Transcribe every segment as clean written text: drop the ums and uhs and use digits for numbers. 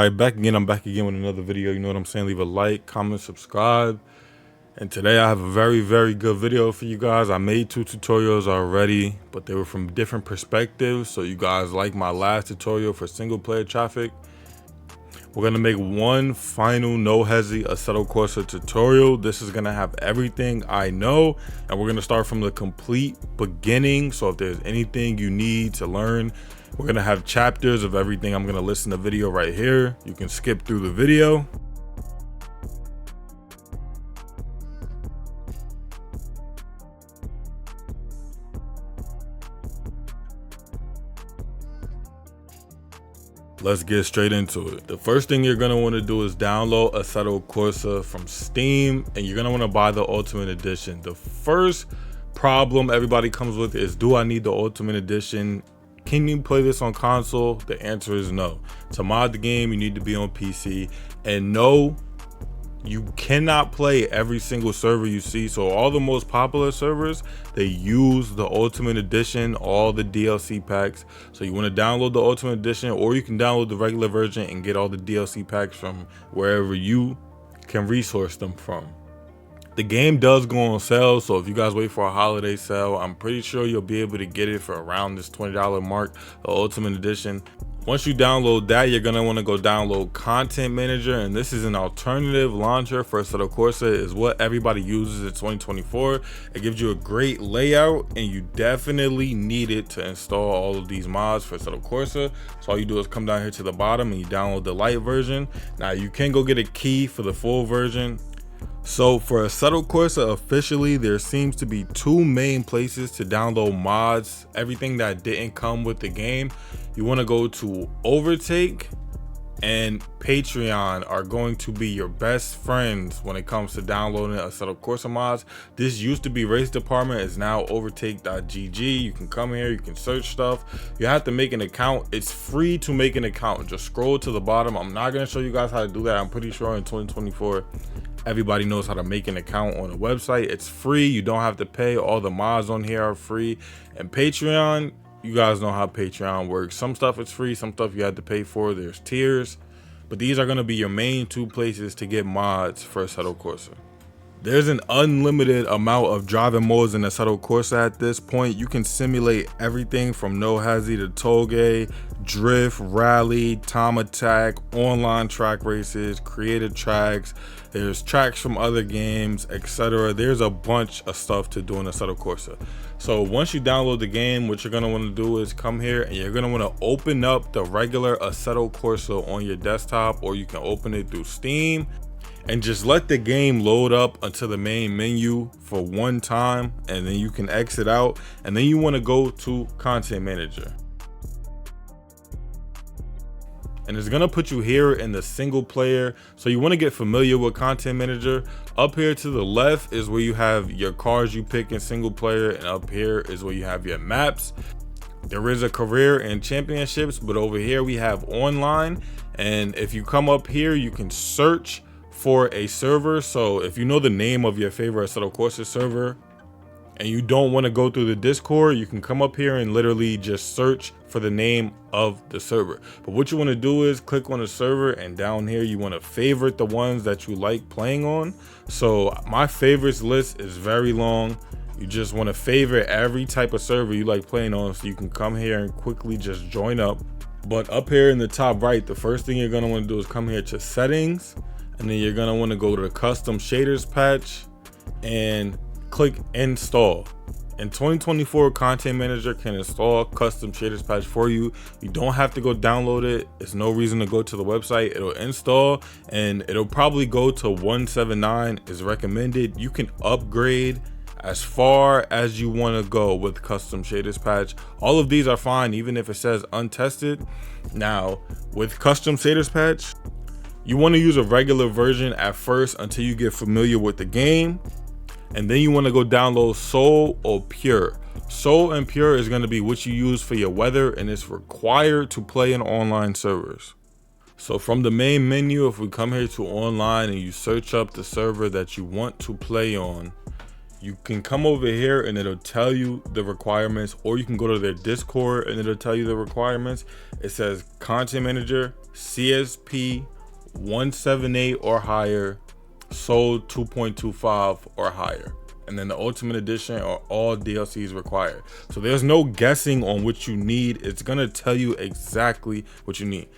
Alright, I'm back again with another video. You know what I'm saying? Leave a like, comment, subscribe. And today I have a very good video for you guys. I made 2 tutorials already, but they were from different perspectives. So you guys like my last tutorial for single player traffic. We're gonna make one final no HESI Assetto Corsa tutorial. This is gonna have everything I know, and we're gonna start from the complete beginning. So if there's anything you need to learn, we're gonna have chapters of everything. I'm gonna list in the video right here. You can skip through the video. Let's get straight into it. The first thing you're gonna wanna do is download Assetto Corsa from Steam, and you're gonna wanna buy the Ultimate Edition. The first problem everybody comes with is, do I need the Ultimate Edition? Can you play this on console? The answer is no. To mod the game, you need to be on PC, and no, you cannot play every single server you see. So all the most popular servers, they use the Ultimate Edition, all the DLC packs. So you want to download the Ultimate Edition, or you can download the regular version and get all the DLC packs from wherever you can resource them from. The game does go on sale, so if you guys wait for a holiday sale, I'm pretty sure you'll be able to get it for around this $20 mark, the Ultimate Edition. Once you download that, you're gonna want to go download Content Manager, and this is an alternative launcher for Assetto Corsa. Is what everybody uses in 2024. It gives you a great layout, and you definitely need it to install all of these mods for Assetto Corsa. So all you do is come down here to the bottom and you download the light version. Now you can go get a key for the full version. So for Assetto Corsa officially, there seems to be 2 main places to download mods, everything that didn't come with the game. You want to go to Overtake, and Patreon are going to be your best friends when it comes to downloading Assetto Corsa mods. This used to be Race Department, is now overtake.gg. You can come here, you can search stuff. You have to make an account. It's free to make an account. Just scroll to the bottom. I'm not going to show you guys how to do that. I'm pretty sure in 2024 everybody knows how to make an account on a website. It's free. You don't have to pay. All the mods on here are free. And Patreon, you guys know how Patreon works. Some stuff is free, some stuff you have to pay for. There's tiers, but these are going to be your main 2 places to get mods for Assetto Corsa. There's an unlimited amount of driving modes in Assetto Corsa at this point. You can simulate everything from no HESI to toge, drift, rally, time attack, online track races, created tracks. There's tracks from other games, etc. There's a bunch of stuff to do in Assetto Corsa. So once you download the game, what you're gonna want to do is come here and you're gonna want to open up the regular Assetto Corsa on your desktop, or you can open it through Steam. And just let the game load up until the main menu for one time, and then you can exit out, and then you want to go to Content Manager. And it's gonna put you here in the single player. So you want to get familiar with Content Manager. Up here to the left is where you have your cars you pick in single player, and up here is where you have your maps. There is a career and championships, but over here we have online. And if you come up here, you can search for a server. So if you know the name of your favorite Assetto Corsa server and you don't want to go through the Discord, you can come up here and literally just search for the name of the server. But what you want to do is click on the server, and down here you want to favorite the ones that you like playing on. So my favorites list is very long. You just want to favorite every type of server you like playing on, so you can come here and quickly just join up. But up here in the top right, the first thing you're going to want to do is come here to settings, and then you're gonna want to go to the custom shaders patch and click install. In 2024, Content Manager can install custom shaders patch for you. You don't have to go download it. There's no reason to go to the website. It'll install, and it'll probably go to 179 is recommended. You can upgrade as far as you want to go with custom shaders patch. All of these are fine, even if it says untested. Now with custom shaders patch, you want to use a regular version at first until you get familiar with the game, and then you want to go download Soul or Pure. Soul and Pure is going to be what you use for your weather, and it's required to play in online servers. So from the main menu, if we come here to online and you search up the server that you want to play on, you can come over here and it'll tell you the requirements, or you can go to their Discord and it'll tell you the requirements. It says Content Manager, CSP 178 or higher, sold 2.25 or higher. And then the Ultimate Edition are all DLCs required. So there's no guessing on what you need. It's gonna tell you exactly what you need.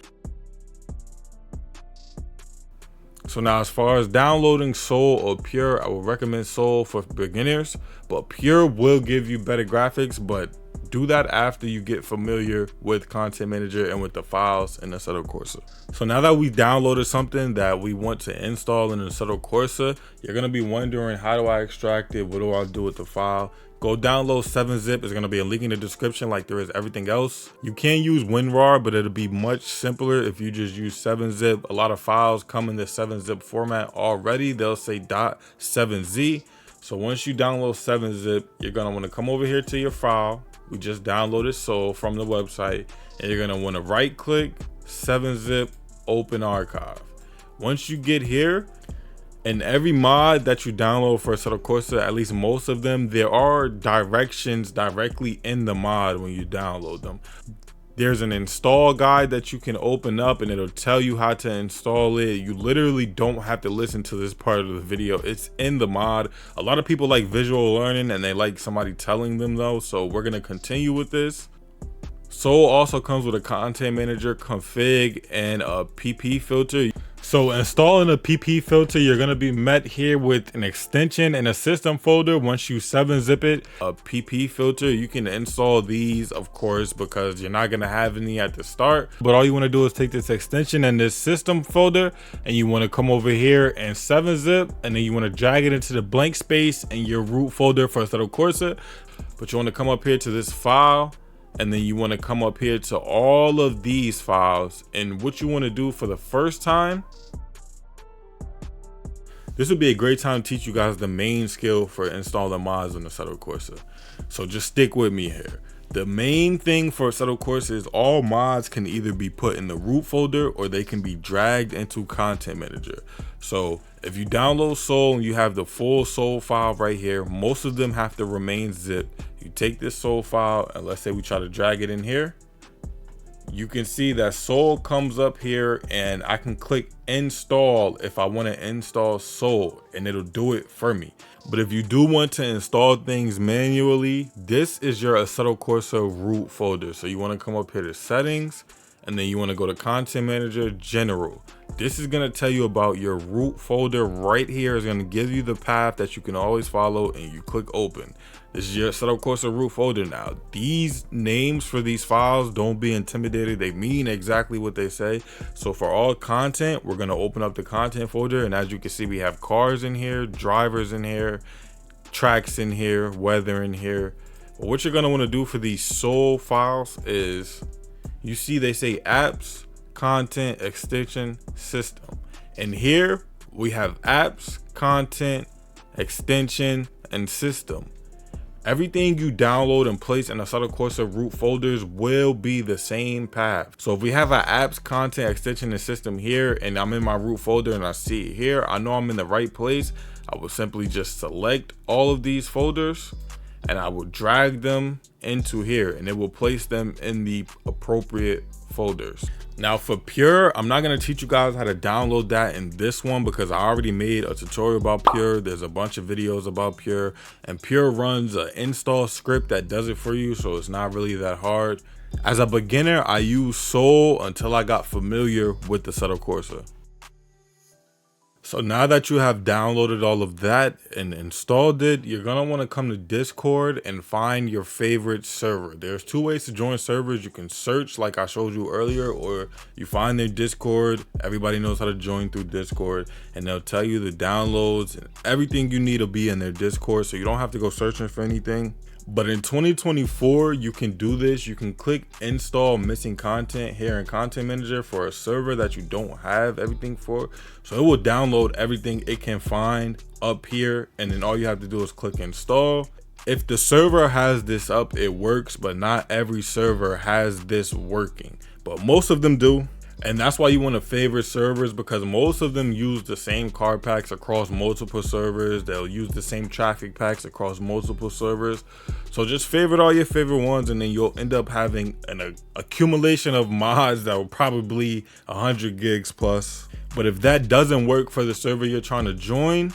So now, as far as downloading Soul or Pure, I would recommend Soul for beginners, but Pure will give you better graphics, but do that after you get familiar with Content Manager and with the files in Assetto Corsa. So now that we downloaded something that we want to install in Assetto Corsa, you're gonna be wondering, how do I extract it? What do I do with the file? Go download 7-zip. There's gonna be a link in the description like there is everything else. You can use WinRAR, but it'll be much simpler if you just use 7-zip. A lot of files come in the 7-zip format already. They'll say .7z. So once you download 7-zip, you're gonna wanna come over here to your file. We just downloaded Soul from the website, and you're gonna wanna right click, 7-zip, open archive. Once you get here, in every mod that you download for Assetto Corsa, at least most of them, there are directions directly in the mod when you download them. There's an install guide that you can open up and it'll tell you how to install it. You literally don't have to listen to this part of the video. It's in the mod. A lot of people like visual learning and they like somebody telling them though, so we're gonna continue with this. Soul also comes with a content manager config and a PP filter. So installing a PP filter, you're gonna be met here with an extension and a system folder. Once you 7-zip it, a PP filter, you can install these, of course, because you're not gonna have any at the start. But all you wanna do is take this extension and this system folder, and you wanna come over here and 7-zip, and then you wanna drag it into the blank space in your root folder for Assetto Corsa. But you wanna come up here to this file, and then you want to come up here to all of these files. And what you want to do for the first time, this would be a great time to teach you guys the main skill for installing mods on the Assetto Corsa. So just stick with me here. The main thing for Assetto Corsa is all mods can either be put in the root folder or they can be dragged into Content Manager. So if you download Soul and you have the full Soul file right here, most of them have to remain zipped. You take this Soul file and let's say we try to drag it in here. You can see that Soul comes up here and I can click install if I want to install Soul and it'll do it for me. But if you do want to install things manually, this is your Assetto Corsa root folder. So you want to come up here to settings and then you want to go to Content Manager General. This is going to tell you about your root folder right here. Is going to give you the path that you can always follow, and you click open. This is your Assetto Corsa root folder now. These names for these files, don't be intimidated. They mean exactly what they say. So for all content, we're going to open up the content folder, and as you can see, we have cars in here, drivers in here, tracks in here, weather in here. But what you're going to want to do for these Soul files is, you see they say apps, content, extension, system. And here we have apps, content, extension, and system. Everything you download and place in Assetto Corsa root folders will be the same path. So if we have our apps, content, extension, and system here, and I'm in my root folder and I see it here, I know I'm in the right place. I will simply just select all of these folders and I will drag them into here and it will place them in the appropriate folders. Now for Pure, I'm not going to teach you guys how to download that in this one because I already made a tutorial about Pure. There's a bunch of videos about Pure, and Pure runs an install script that does it for you, so it's not really that hard. As a beginner, I used Soul until I got familiar with the Assetto Corsa. So now that you have downloaded all of that and installed it, you're going to want to come to Discord and find your favorite server. There's two ways to join servers. You can search like I showed you earlier, or you find their Discord. Everybody knows how to join through Discord, and they'll tell you the downloads and everything you need to be in their Discord, so you don't have to go searching for anything. But in 2024, you can do this. You can click install missing content here in Content Manager for a server that you don't have everything for. So it will download everything it can find up here, and then all you have to do is click install. If the server has this up, it works, but not every server has this working, but most of them do. And that's why you want to favorite servers, because most of them use the same card packs across multiple servers. They'll use the same traffic packs across multiple servers. So just favorite all your favorite ones, and then you'll end up having an accumulation of mods that will probably 100 gigs plus. But if that doesn't work for the server you're trying to join,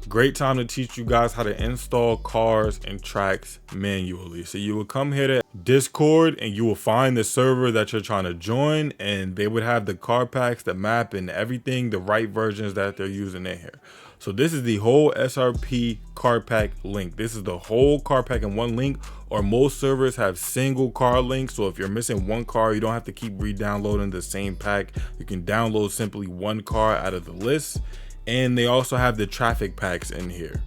great time to teach you guys how to install cars and tracks manually. So you will come here to Discord and you will find the server that you're trying to join, and they would have the car packs, the map, and everything, the right versions that they're using in here. So this is the whole SRP car pack link. This is the whole car pack in one link, or most servers have single car links. So if you're missing one car, you don't have to keep re-downloading the same pack. You can download simply one car out of the list. And they also have the traffic packs in here.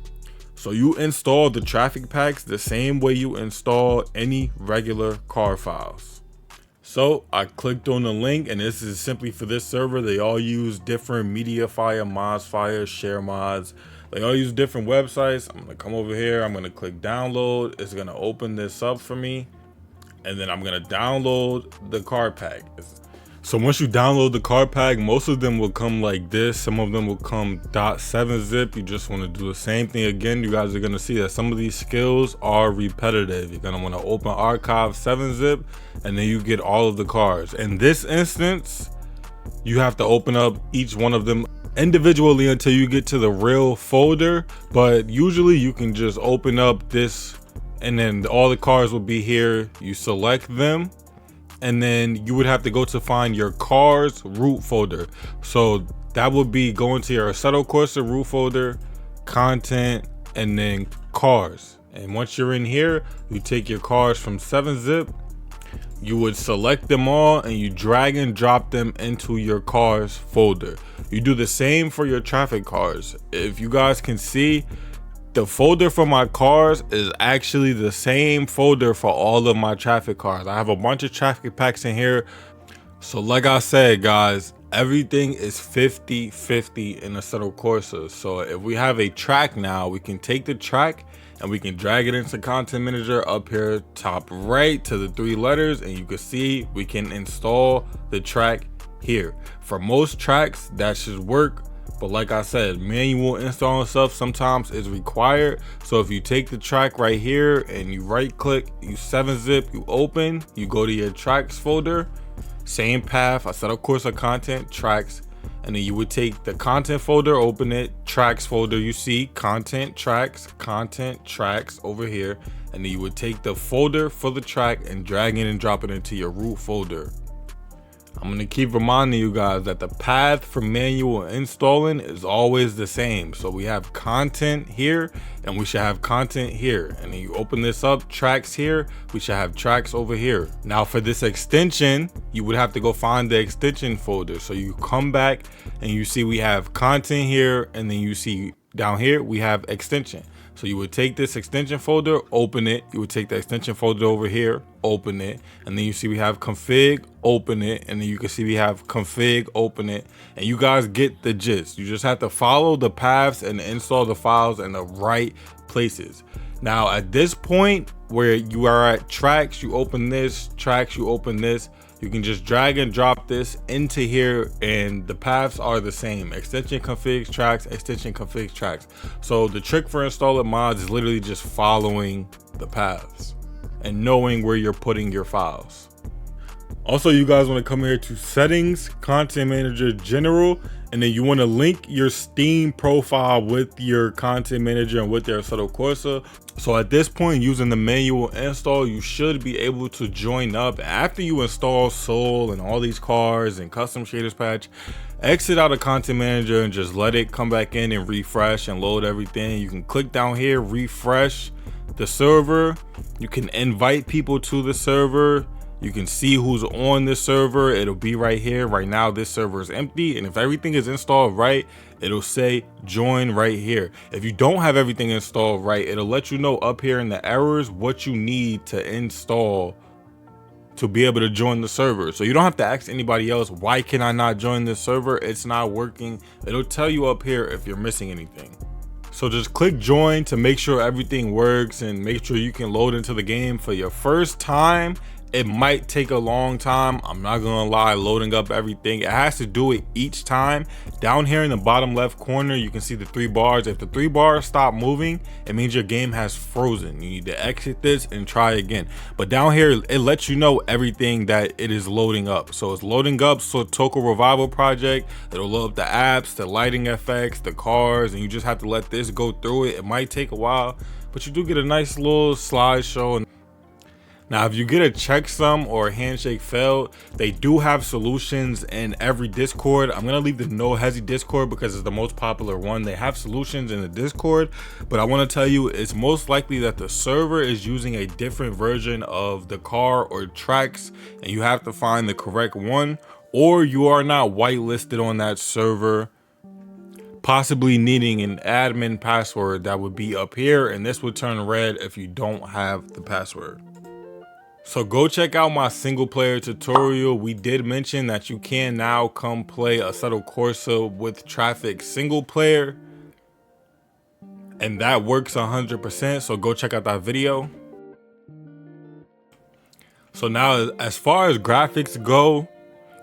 So you install the traffic packs the same way you install any regular car files. So I clicked on the link, and this is simply for this server. They all use different Mediafire, Modsfire, Share Mods. They all use different websites. I'm gonna come over here. I'm gonna click download. It's gonna open this up for me. And then I'm gonna download the car pack. So once you download the car pack, most of them will come like this. Some of them will come .7 zip. You just want to do the same thing again. You guys are going to see that some of these skills are repetitive. You're going to want to open archive 7 zip, and then you get all of the cars. In this instance, you have to open up each one of them individually until you get to the real folder. But usually you can just open up this, and then all the cars will be here. You select them, and then you would have to go to find your cars root folder. So that would be going to your Assetto Corsa root folder, content, and then cars. And once you're in here, you take your cars from 7 zip, you would select them all, and you drag and drop them into your cars folder. You do the same for your traffic cars. If you guys can see, the folder for my cars is actually the same folder for all of my traffic cars. I have a bunch of traffic packs in here. So like I said, guys, everything is 50-50 in Assetto Corsa. So if we have a track now, we can take the track and we can drag it into Content Manager up here top right to the 3 letters, and you can see we can install the track here. For most tracks, that should work. But like I said, manual installing stuff sometimes is required. So if you take the track right here and you right click, you 7 zip, you open, you go to your tracks folder, same path, Assetto Corsa content, tracks, and then you would take the content folder, open it, tracks folder, you see content, tracks over here, and then you would take the folder for the track and drag it and drop it into your root folder. I'm going to keep reminding you guys that the path for manual installing is always the same. So we have content here, and we should have content here. And then you open this up, tracks here, we should have tracks over here. Now for this extension, you would have to go find the extension folder. So you come back and you see we have content here, and then you see down here we have extension. So you would take this extension folder, open it, you would take the extension folder over here, open it, and then you see we have config, open it, and then you can see we have config, open it, and you guys get the gist. You just have to follow the paths and install the files in the right places. Now at this point where you are at tracks, you open this, tracks, you open this, you can just drag and drop this into here, and the paths are the same. Extension configs tracks, extension configs tracks. So the trick for installing mods is literally just following the paths and knowing where you're putting your files. Also, you guys want to come here to settings, content manager general, and then you want to link your Steam profile with your content manager and with your Assetto Corsa. So at this point, using the manual install, you should be able to join up. After you install Soul and all these cars and custom shaders patch, exit out of content manager and just let it come back in and refresh and load everything. You can click down here, refresh the server. You can invite people to the server. You can see who's on this server. It'll be right here. Right now, this server is empty. And if everything is installed right, it'll say join right here. If you don't have everything installed right, it'll let you know up here in the errors what you need to install to be able to join the server. So you don't have to ask anybody else, why can I not join this server? It's not working. It'll tell you up here if you're missing anything. So just click join to make sure everything works and make sure you can load into the game for your first time. It might take a long time, I'm not gonna lie, loading up everything. It has to do it each time. Down here in the bottom left corner, you can see the 3 bars. If the 3 bars stop moving, it means your game has frozen. You need to exit this and try again. But down here, it lets you know everything that it is loading up. So it's loading up Toko Revival Project. It'll load up the apps, the lighting effects, the cars, and you just have to let this go through it. It might take a while, but you do get a nice little slideshow. Now, if you get a checksum or a handshake failed, they do have solutions in every Discord. I'm gonna leave the No HESI Discord because it's the most popular one. They have solutions in the Discord, but I want to tell you it's most likely that the server is using a different version of the car or tracks, and you have to find the correct one, or you are not whitelisted on that server, possibly needing an admin password that would be up here, and this would turn red if you don't have the password. So go check out my single player tutorial. We did mention that you can now come play Assetto Corsa with traffic single player, and that works 100%. So go check out that video. So now, as far as graphics go,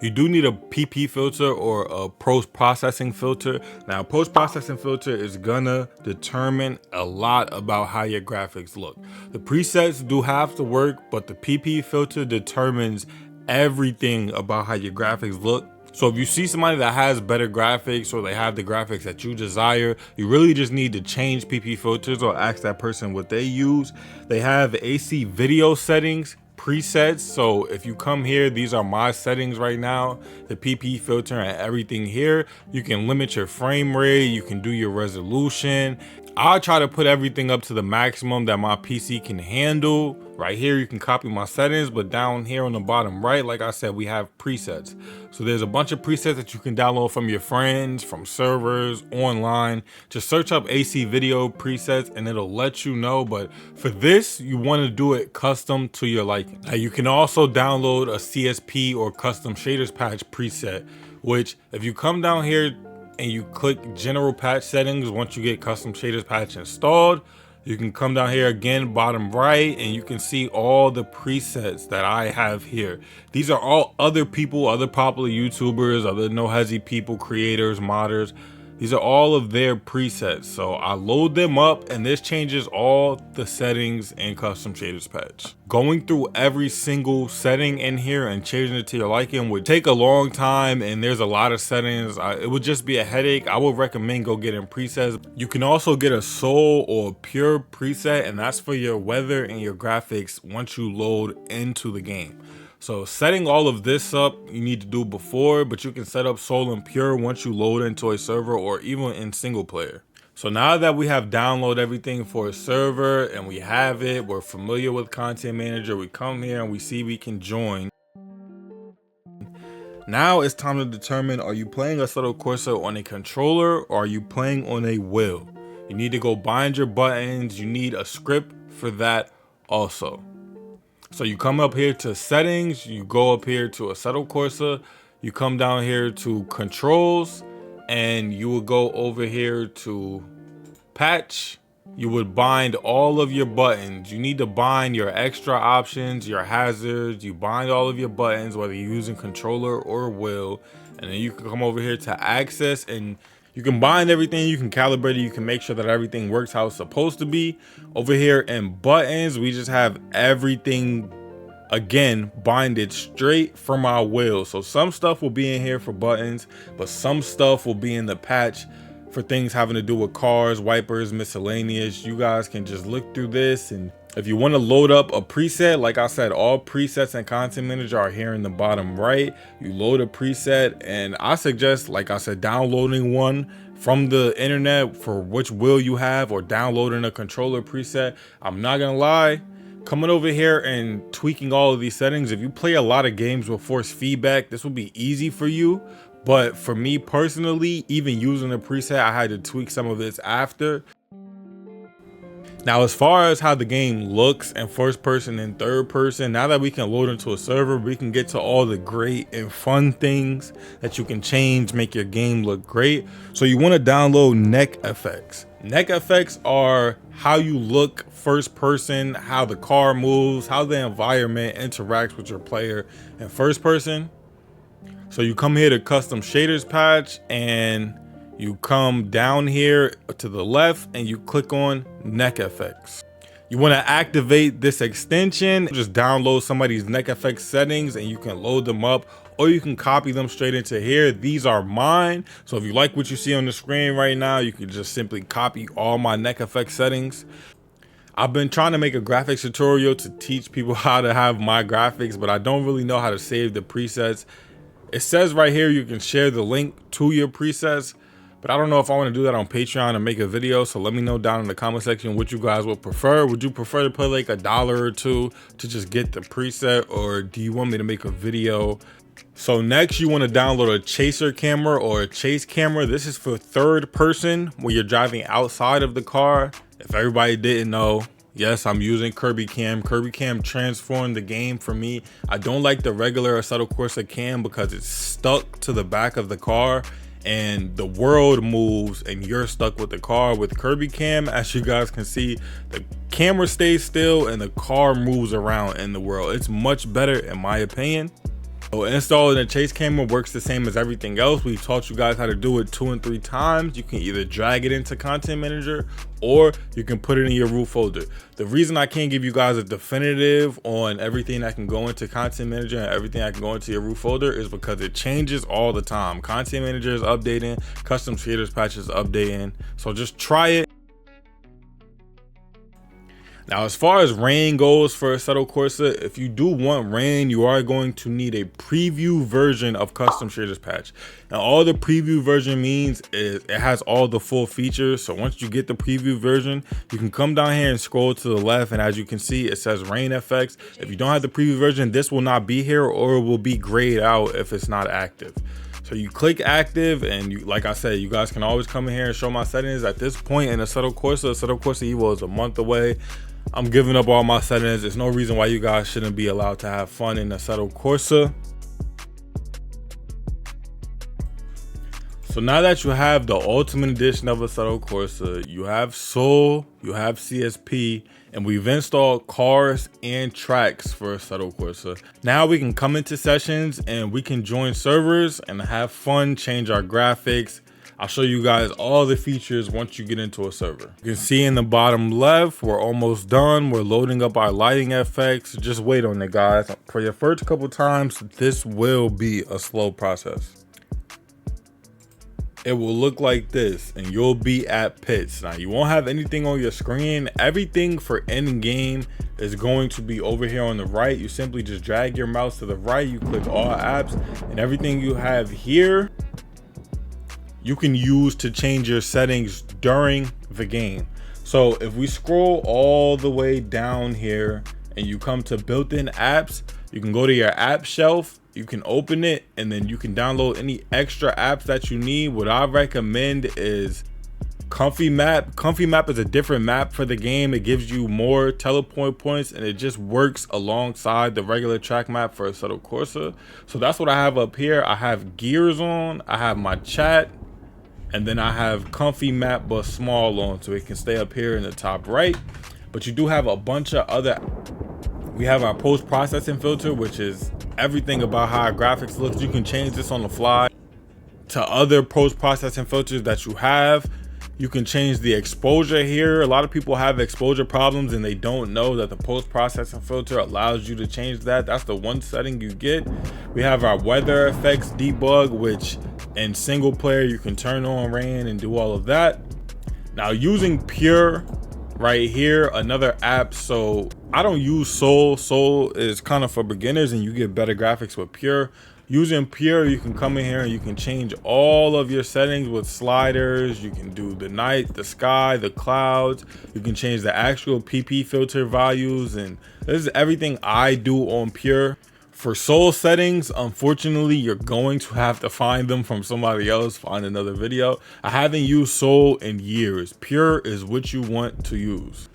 you do need a PP filter or a post-processing filter. Now, post-processing filter is gonna determine a lot about how your graphics look. The presets do have to work, but the PP filter determines everything about how your graphics look. So if you see somebody that has better graphics, or they have the graphics that you desire, you really just need to change PP filters or ask that person what they use. They have AC video settings, presets. So if you come here, these are my settings right now, the PP filter and everything here. You can limit your frame rate, you can do your resolution. I'll try to put everything up to the maximum that my PC can handle. Right here, you can copy my settings, but down here on the bottom right, like I said, we have presets. So there's a bunch of presets that you can download from your friends, from servers, online. Just search up AC video presets and it'll let you know. But for this, you want to do it custom to your liking. Now, you can also download a CSP or custom shaders patch preset, which if you come down here and you click general patch settings, once you get custom shaders patch installed, you can come down here again, bottom right, and you can see all the presets that I have here. These are all other people, other popular YouTubers, other No HESI people, creators, modders. These are all of their presets. So I load them up, and this changes all the settings in custom shaders patch. Going through every single setting in here and changing it to your liking would take a long time, and there's a lot of settings. It would just be a headache. I would recommend go getting presets. You can also get a soul or pure preset, and that's for your weather and your graphics once you load into the game. So setting all of this up, you need to do before, but you can set up Soul and Pure once you load into a server or even in single player. So now that we have downloaded everything for a server and we have it, we're familiar with Content Manager, we come here and we see we can join. Now it's time to determine, are you playing Assetto Corsa on a controller or are you playing on a wheel? You need to go bind your buttons. You need a script for that also. So you come up here to settings, you go up here to Assetto Corsa, you come down here to controls, and you will go over here to patch. You would bind all of your buttons. You need to bind your extra options, your hazards. You bind all of your buttons, whether you're using controller or wheel. And then you can come over here to access, and you can bind everything, you can calibrate it, you can make sure that everything works how it's supposed to be. Over here in buttons, we just have everything, again, binded straight from our wheel. So some stuff will be in here for buttons, but some stuff will be in the patch for things having to do with cars, wipers, miscellaneous. You guys can just look through this, and if you want to load up a preset, like I said, all presets and Content Manager are here in the bottom right. You load a preset, and I suggest, like I said, downloading one from the internet for which wheel you have, or downloading a controller preset. I'm not gonna lie, coming over here and tweaking all of these settings, if you play a lot of games with force feedback, this will be easy for you. But for me personally, even using a preset, I had to tweak some of this after. Now, as far as how the game looks in first person and third person, now that we can load into a server, we can get to all the great and fun things that you can change, make your game look great. So you want to download neck effects. Neck effects are how you look first person, how the car moves, how the environment interacts with your player in first person. So you come here to custom shaders patch and you come down here to the left and you click on neck effects. You want to activate this extension, just download somebody's neck effects settings and you can load them up, or you can copy them straight into here. These are mine. So if you like what you see on the screen right now, you can just simply copy all my neck effects settings. I've been trying to make a graphics tutorial to teach people how to have my graphics, but I don't really know how to save the presets. It says right here you can share the link to your presets, but I don't know if I want to do that on Patreon and make a video. So let me know down in the comment section what you guys would prefer. Would you prefer to pay like $1 or $2 to just get the preset, or do you want me to make a video? So next you want to download a chaser camera or a chase camera. This is for third person when you're driving outside of the car. If everybody didn't know, yes, I'm using Kirby Cam. Kirby Cam transformed the game for me. I don't like the regular Assetto Corsa cam because it's stuck to the back of the car and the world moves and you're stuck with the car. With Kirby Cam, as you guys can see, the camera stays still and the car moves around in the world. It's much better in my opinion. So installing a chase camera works the same as everything else. We taught you guys how to do it 2 and 3 times. You can either drag it into Content Manager or you can put it in your root folder. The reason I can't give you guys a definitive on everything that can go into Content Manager and everything that can go into your root folder is because it changes all the time. Content Manager is updating, custom shaders patch is updating. So just try it. Now, as far as rain goes for Assetto Corsa, if you do want rain, you are going to need a preview version of custom shaders patch. Now, all the preview version means is it has all the full features. So once you get the preview version, you can come down here and scroll to the left. And as you can see, it says rain effects. If you don't have the preview version, this will not be here, or it will be grayed out if it's not active. So you click active, and you, like I said, you guys can always come in here and show my settings. At this point in Assetto Corsa Evo is a month away. I'm giving up all my settings. There's no reason why you guys shouldn't be allowed to have fun in Assetto Corsa. So now that you have the Ultimate Edition of Assetto Corsa, you have Soul, you have CSP, and we've installed cars and tracks for Assetto Corsa. Now we can come into sessions and we can join servers and have fun, change our graphics. I'll show you guys all the features once you get into a server. You can see in the bottom left, we're almost done. We're loading up our lighting effects. Just wait on it, guys. For your first couple times, this will be a slow process. It will look like this and you'll be at pits. Now you won't have anything on your screen. Everything for end game is going to be over here on the right. You simply just drag your mouse to the right, you click all apps, and everything you have here you can use to change your settings during the game. So if we scroll all the way down here and you come to built-in apps, you can go to your app shelf, you can open it, and then you can download any extra apps that you need. What I recommend is Comfy Map. Comfy Map is a different map for the game. It gives you more teleport points and it just works alongside the regular track map for Assetto Corsa. So that's what I have up here. I have gears on, I have my chat, and then I have Comfy Map but small on, so it can stay up here in the top right. But you do have a bunch of other. We have our post-processing filter, which is everything about how our graphics looks. You can change this on the fly to other post-processing filters that you have. You can change the exposure here. A lot of people have exposure problems and they don't know that the post-processing filter allows you to change that. That's the one setting you get. We have our weather effects debug, which in single player you can turn on rain and do all of that. Now using Pure right here, another app. So I don't use Soul. Soul is kind of for beginners and you get better graphics with Pure. Using Pure, you can come in here and you can change all of your settings with sliders. You can do the night, the sky, the clouds. You can change the actual PP filter values, and this is everything I do on Pure. For Soul settings, unfortunately, you're going to have to find them from somebody else, find another video. I haven't used Soul in years. Pure is what you want to use.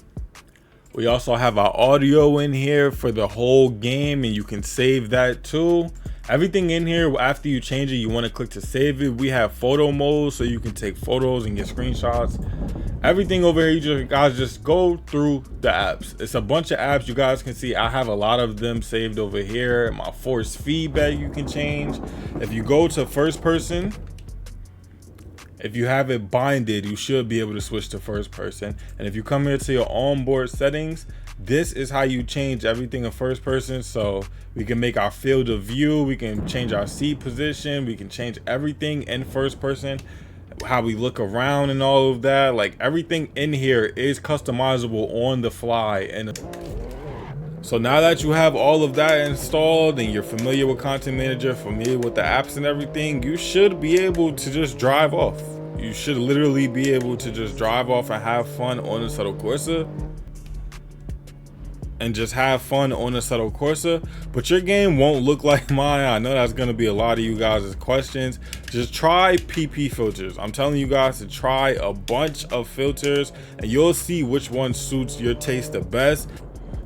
We also have our audio in here for the whole game, and you can save that too. Everything in here, after you change it, you want to click to save it. We have photo mode, so you can take photos and get screenshots. Everything over here, you guys just go through the apps. It's a bunch of apps you guys can see. I have a lot of them saved over here. My force feedback you can change. If you go to first person, if you have it binded, you should be able to switch to first person. And if you come here to your onboard settings, this is how you change everything in first person. So we can make our field of view, we can change our seat position, we can change everything in first person, how we look around and all of that. Like everything in here is customizable on the fly. And so now that you have all of that installed and you're familiar with Content Manager, familiar with the apps and everything, you should be able to just drive off. You should literally be able to just drive off and have fun on the Assetto Corsa. And just have fun on the Assetto Corsa, but your game won't look like mine. I know that's gonna be a lot of you guys' questions. Just try PP filters. I'm telling you guys to try a bunch of filters and you'll see which one suits your taste the best.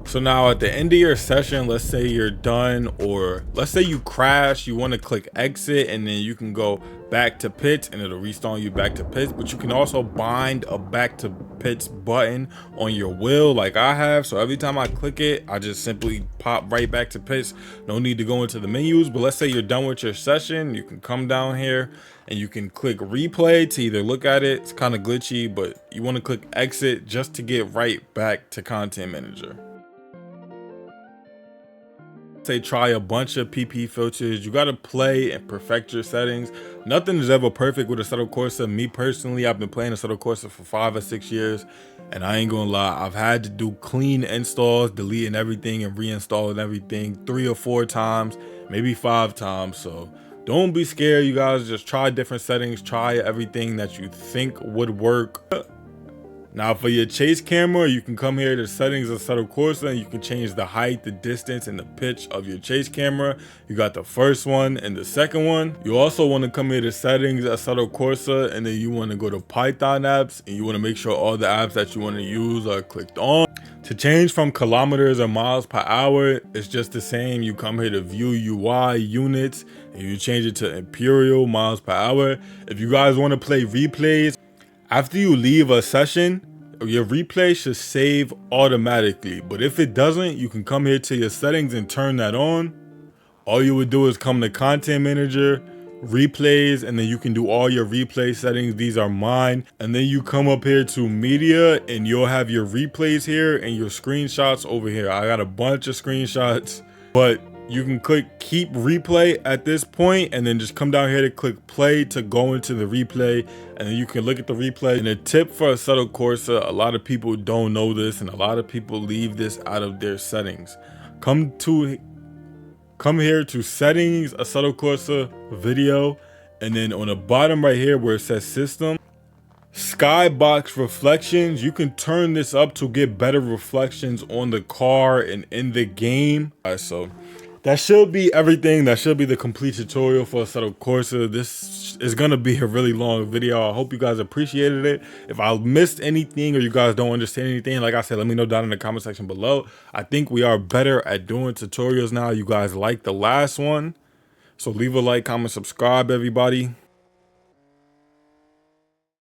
So now at the end of your session, let's say you're done, or let's say you crash, you want to click exit and then you can go back to pits and it'll restart you back to pits. But you can also bind a back to pits button on your wheel like I have. So every time I click it, I just simply pop right back to pits. No need to go into the menus. But let's say you're done with your session, you can come down here and you can click replay to either look at it. It's kind of glitchy, but you want to click exit just to get right back to Content Manager. Say try a bunch of PP filters. You got to play and perfect your settings. Nothing is ever perfect with Assetto Corsa. Me personally, I've been playing Assetto Corsa for 5 or 6 years, and I ain't gonna lie, I've had to do clean installs, deleting everything and reinstalling everything 3 or 4 times, maybe 5 times. So don't be scared, you guys. Just try different settings, try everything that you think would work. Now for your chase camera, you can come here to settings of Assetto Corsa and you can change the height, the distance, and the pitch of your chase camera. You got the first one and the second one. You also want to come here to settings of Assetto Corsa, and then you want to go to Python apps and you want to make sure all the apps that you want to use are clicked on. To change from kilometers or miles per hour, it's just the same. You come here to view UI units and you change it to imperial miles per hour. If you guys want to play replays, after you leave a session, your replay should save automatically. But if it doesn't, you can come here to your settings and turn that on. All you would do is come to Content Manager, replays, and then you can do all your replay settings. These are mine. And then you come up here to media and you'll have your replays here and your screenshots over here. I got a bunch of screenshots, but you can click keep replay at this point and then just come down here to click play to go into the replay, and then you can look at the replay. And a tip for Assetto Corsa, a lot of people don't know this and a lot of people leave this out of their settings. Come here to settings, Assetto Corsa video, and then on the bottom right here where it says system, skybox reflections, you can turn this up to get better reflections on the car and in the game. All right, so that should be everything. That should be the complete tutorial for Assetto Corsa. This is gonna be a really long video. I hope you guys appreciated it. If I missed anything or you guys don't understand anything, like I said, let me know down in the comment section below. I think we are better at doing tutorials now. You guys liked the last one, so leave a like, comment, subscribe, everybody.